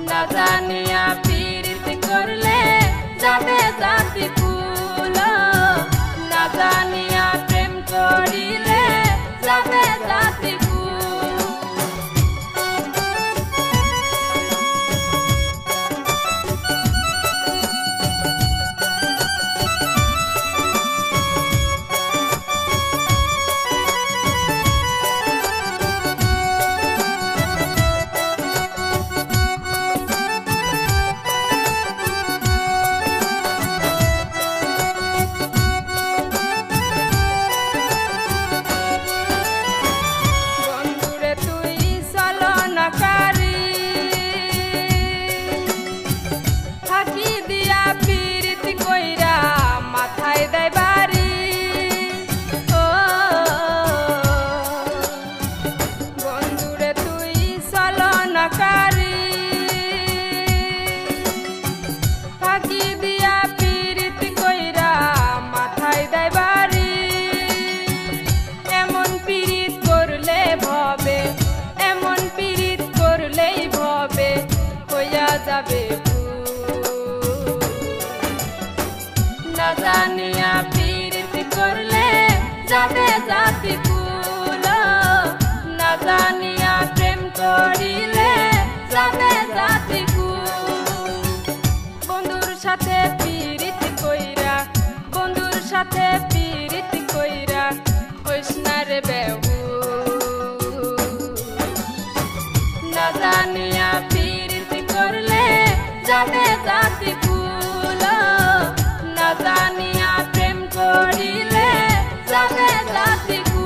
না জানিয়া পীড়িত করলে যাবে জাতি কুল, না জানিয়া প্রেম করিলে যাবে জাতি কুল। না জানিয়া পীড়িত করলে যাবে জাতি কুল, না জানিয়া প্রেম করিলে যাবে জাতি কুল। বন্ধুর সাথে পীড়িত কইরা, বন্ধুর সাথে পীড়িত কইরা হইস না রে বেহুশ, না জানিয়া পীড়িত করলে যাবে জাতি কুল, না জানিয়া প্রেম করিলে যাবে জাতি কুল।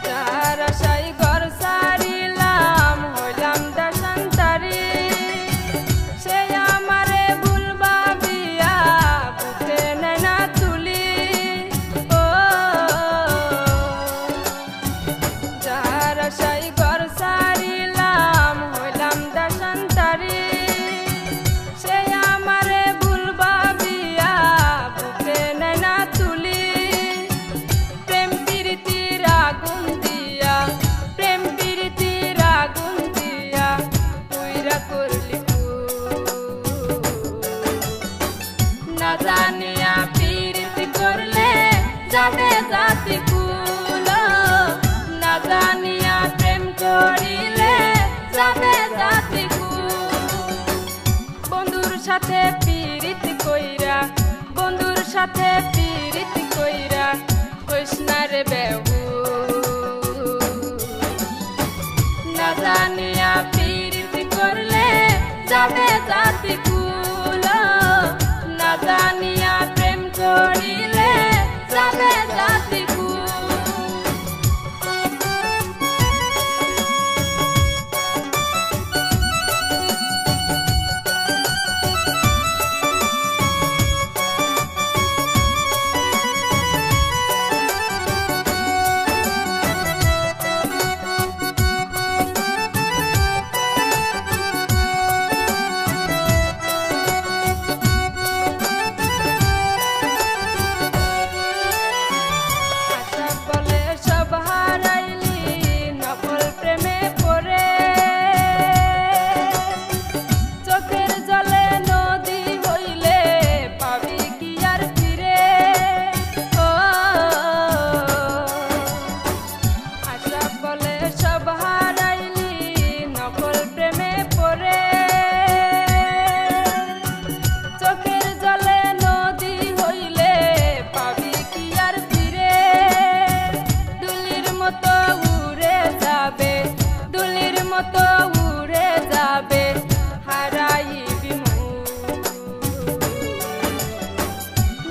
যার আশায় ঘর সারিলাম হইলাম দেশান্তরী, সে আমারে ভুল ভাবিয়া বুকে নেয় না তুলি। ও যার আশায় ঘর সারিলাম হইলাম দেশান্তরী, সে আমারে ভুল ভাবিয়া বুকে নেয় না তুলি। প্রেম প্রীতির আগুন দিয়া, প্রেম প্রীতির আগুন দিয়া পুইরা করলি খুন, না জানিয়া পীড়িত করলে যাবে জাতি কুল, না জানিয়া প্রেম করিলে যাবে জাতি কুল। বন্ধুর সাথে পীড়িত কইরা, বন্ধুর সাথে পীড়িত কইরা হইস না রে বেহুশ, না জানিয়া পীড়িত করলে যাবে জাতি কুল, না জানিয়া প্রেম করিলে যাবে জাতি কুল।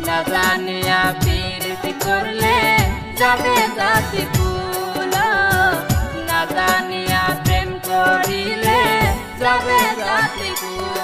না জানিয়া পীড়িত করলে যাবে জাতি কুল, না জানিয়া প্রেম করিলে যাবে জাতি কুল।